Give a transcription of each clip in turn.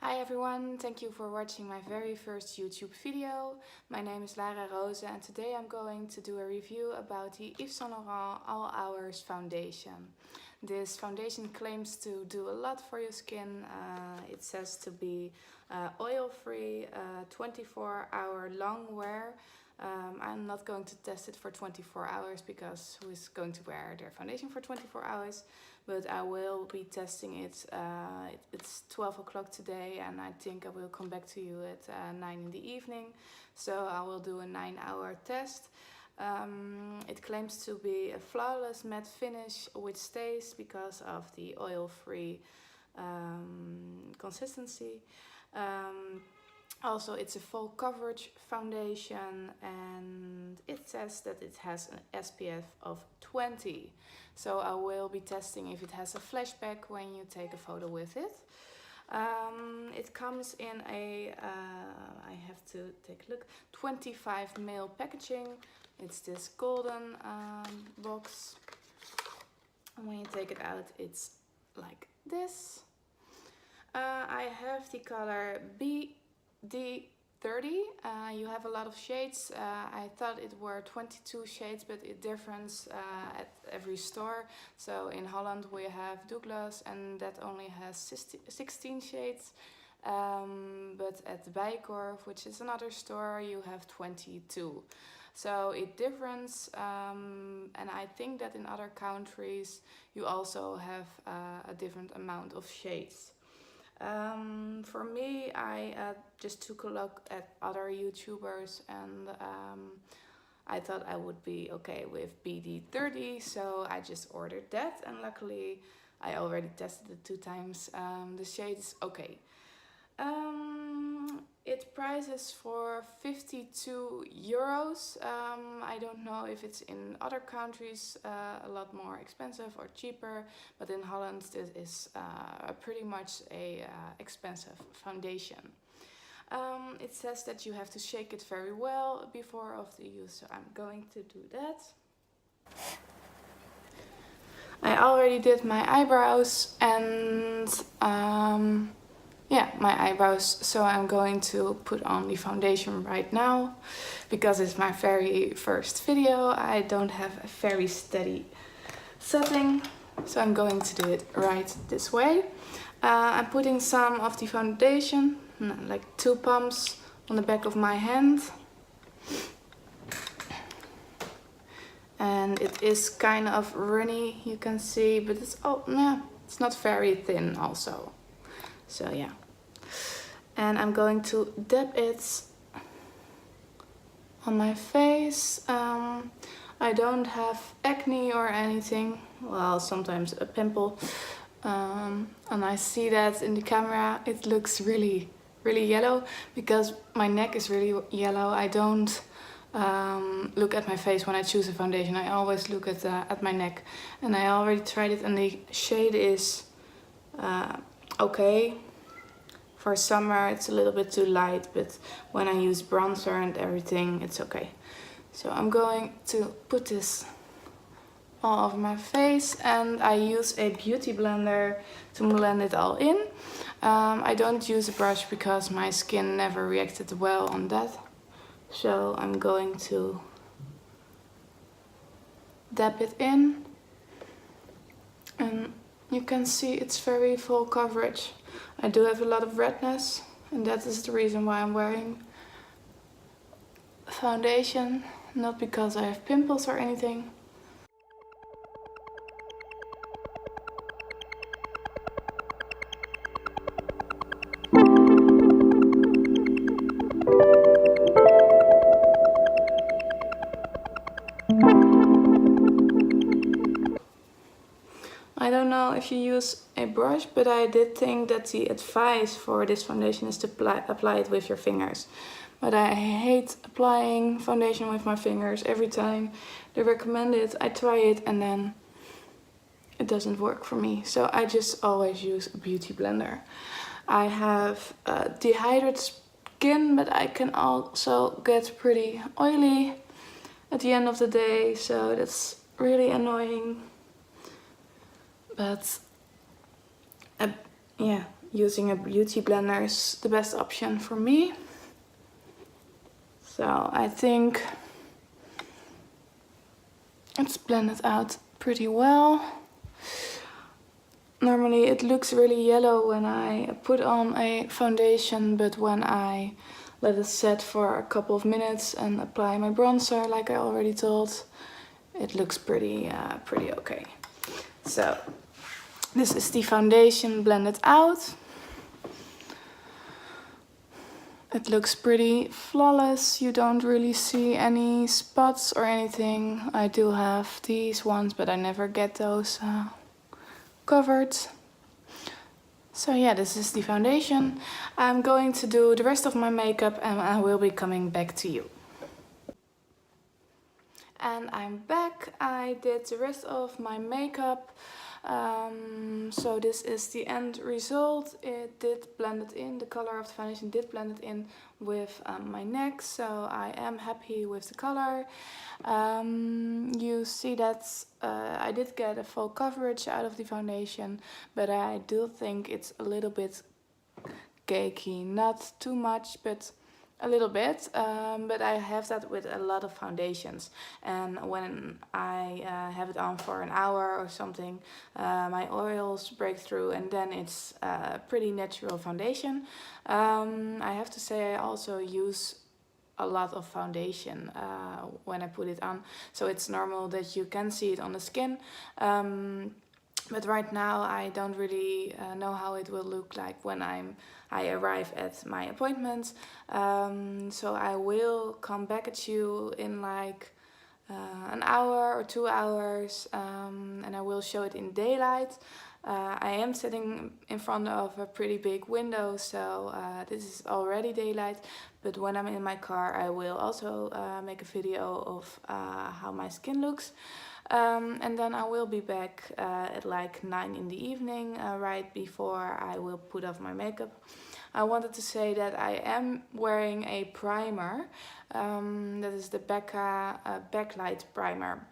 Hi everyone, thank you for watching my very first YouTube video. My name is Lara Rose and today I'm going to do a review about the Yves Saint Laurent All Hours foundation. This foundation claims to do a lot for your skin. It says to be oil-free, 24-hour long wear. I'm not going to test it for 24 hours because who is going to wear their foundation for 24 hours? But I will be testing it. It's 12 o'clock today and I think I will come back to you at 9 in the evening. So I will do a 9-hour test. It claims to be a flawless matte finish which stays because of the oil-free consistency. Also, it's a full coverage foundation and it says that it has an SPF of 20. So I will be testing if it has a flashback when you take a photo with it. It comes in a, I have to take a look, 25 ml packaging. It's this golden box. And when you take it out, it's like this. I have the color BD30. You have a lot of shades. I thought it were 22 shades, but it differs at every store. So in Holland we have Douglas and that only has 16 shades. But at Bijenkorf, which is another store, you have 22. So it differs, and I think that in other countries you also have a different amount of shades. For me, I just took a look at other YouTubers and I thought I would be okay with BD30, so I just ordered that and luckily I already tested it 2 times. The shade is okay. It prices for 52 euros. I don't know if it's in other countries a lot more expensive or cheaper, but in Holland this is pretty much a expensive foundation. It says that you have to shake it very well before of the use, so I'm going to do that. I already did my eyebrows and yeah, my eyebrows, so I'm going to put on the foundation right now because it's my very first video. I don't have a very steady setting, so I'm going to do it right this way. I'm putting some of the foundation, like 2 pumps, on the back of my hand. And it is kind of runny, you can see, but it's, oh no, it's not very thin also. So yeah, and I'm going to dab it on my face. I don't have acne or anything, well, sometimes a pimple, and I see that in the camera it looks really yellow because my neck is really yellow. I don't look at my face when I choose a foundation. I always look at my neck, and I already tried it and the shade is okay. For summer it's a little bit too light, but when I use bronzer and everything it's okay. So I'm going to put this all over my face and I use a beauty blender to blend it all in. I don't use a brush because my skin never reacted well on that. So I'm going to dab it in. And you can see it's very full coverage. I do have a lot of redness and that is the reason why I'm wearing foundation, not because I have pimples or anything. I don't know if you use a brush, but I did think that the advice for this foundation is to apply it with your fingers. But I hate applying foundation with my fingers. Every time they recommend it, I try it and then it doesn't work for me. So I just always use a beauty blender. I have dehydrated skin, but I can also get pretty oily at the end of the day. So that's really annoying. But yeah, using a beauty blender is the best option for me. So I think it's blended out pretty well. Normally it looks really yellow when I put on a foundation, but when I let it set for a couple of minutes and apply my bronzer, like I already told, it looks pretty okay. So this is the foundation blended out. It looks pretty flawless. You don't really see any spots or anything. I do have these ones, but I never get those covered. So yeah, this is the foundation. I'm going to do the rest of my makeup and I will be coming back to you. And I'm back. I did the rest of my makeup. So this is the end result. It did blend it in, the color of the foundation did blend it in with my neck, so I am happy with the color. You see that I did get a full coverage out of the foundation, but I do think it's a little bit cakey, not too much, but a little bit, but I have that with a lot of foundations, and when I have it on for an hour or something, my oils break through and then it's a pretty natural foundation. I have to say I also use a lot of foundation when I put it on, so it's normal that you can see it on the skin. But right now I don't really know how it will look like when I arrive at my appointment. So I will come back at you in like an hour or 2 hours, and I will show it in daylight. I am sitting in front of a pretty big window, so this is already daylight, but when I'm in my car I will also make a video of how my skin looks. And then I will be back at like 9 in the evening, right before I will put off my makeup. I wanted to say that I am wearing a primer. That is the Becca backlight primer.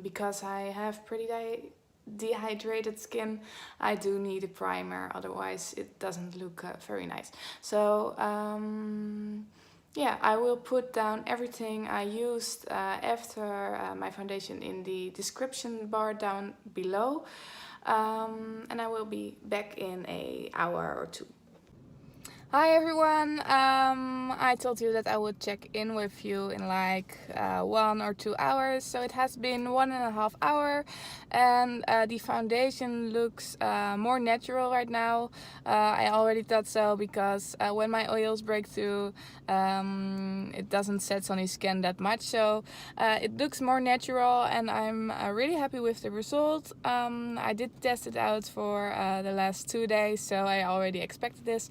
Because I have pretty dehydrated skin, I do need a primer, otherwise it doesn't look very nice. So yeah, I will put down everything I used after my foundation in the description bar down below, and I will be back in an hour or 2. Hi everyone, I told you that I would check in with you in like 1 or 2 hours, so it has been 1.5 hours, and the foundation looks more natural right now. I already thought so, because when my oils break through, it doesn't set on your skin that much, so it looks more natural, and I'm really happy with the result. I did test it out for the last 2 days, so I already expected this.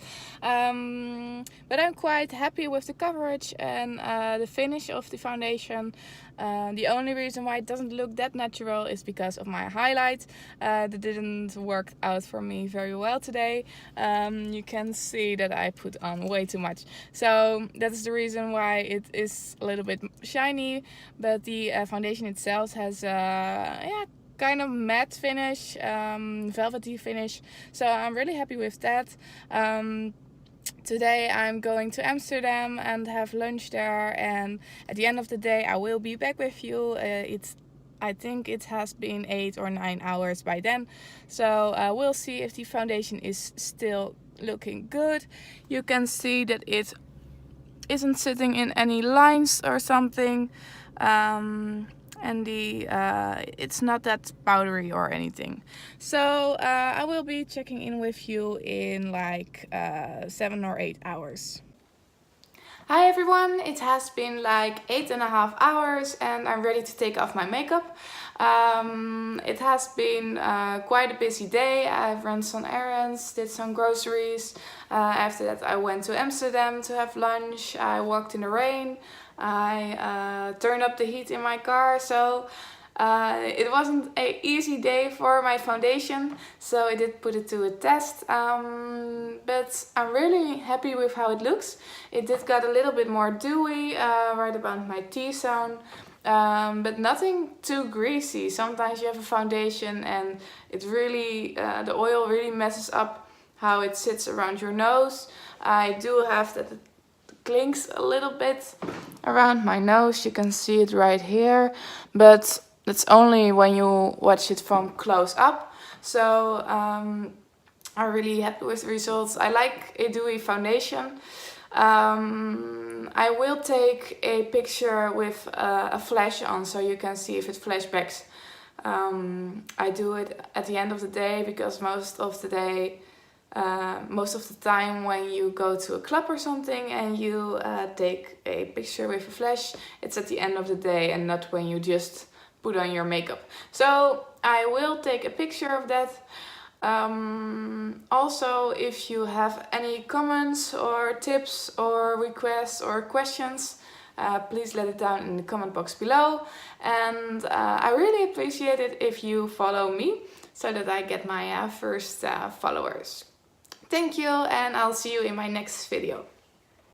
But I'm quite happy with the coverage and the finish of the foundation. The only reason why it doesn't look that natural is because of my highlight. That didn't work out for me very well today. You can see that I put on way too much. So that is the reason why it is a little bit shiny, but the foundation itself has kind of matte finish, velvety finish. So I'm really happy with that. Today I'm going to Amsterdam and have lunch there, and at the end of the day I will be back with you. I think it has been 8 or 9 hours by then, so we'll see if the foundation is still looking good. You can see that it isn't sitting in any lines or something, and it's not that powdery or anything. So I will be checking in with you in like 7 or 8 hours. Hi everyone, it has been like 8.5 hours and I'm ready to take off my makeup. It has been quite a busy day. I've run some errands, did some groceries. After that I went to Amsterdam to have lunch. I walked in the rain. I turned up the heat in my car, so it wasn't an easy day for my foundation, so I did put it to a test, but I'm really happy with how it looks. It did got a little bit more dewy right about my T-zone, but nothing too greasy. Sometimes you have a foundation and it really, the oil really messes up how it sits around your nose. I do have that it clings a little bit around my nose. You can see it right here, but that's only when you watch it from close up. So I'm really happy with the results. I like a dewy foundation. I will take a picture with a flash on so you can see if it flashbacks. I do it at the end of the day because most of the time when you go to a club or something and you take a picture with a flash, it's at the end of the day and not when you just put on your makeup. So I will take a picture of that. Also, if you have any comments or tips or requests or questions, please let it down in the comment box below. And I really appreciate it if you follow me so that I get my first followers. Thank you, and I'll see you in my next video.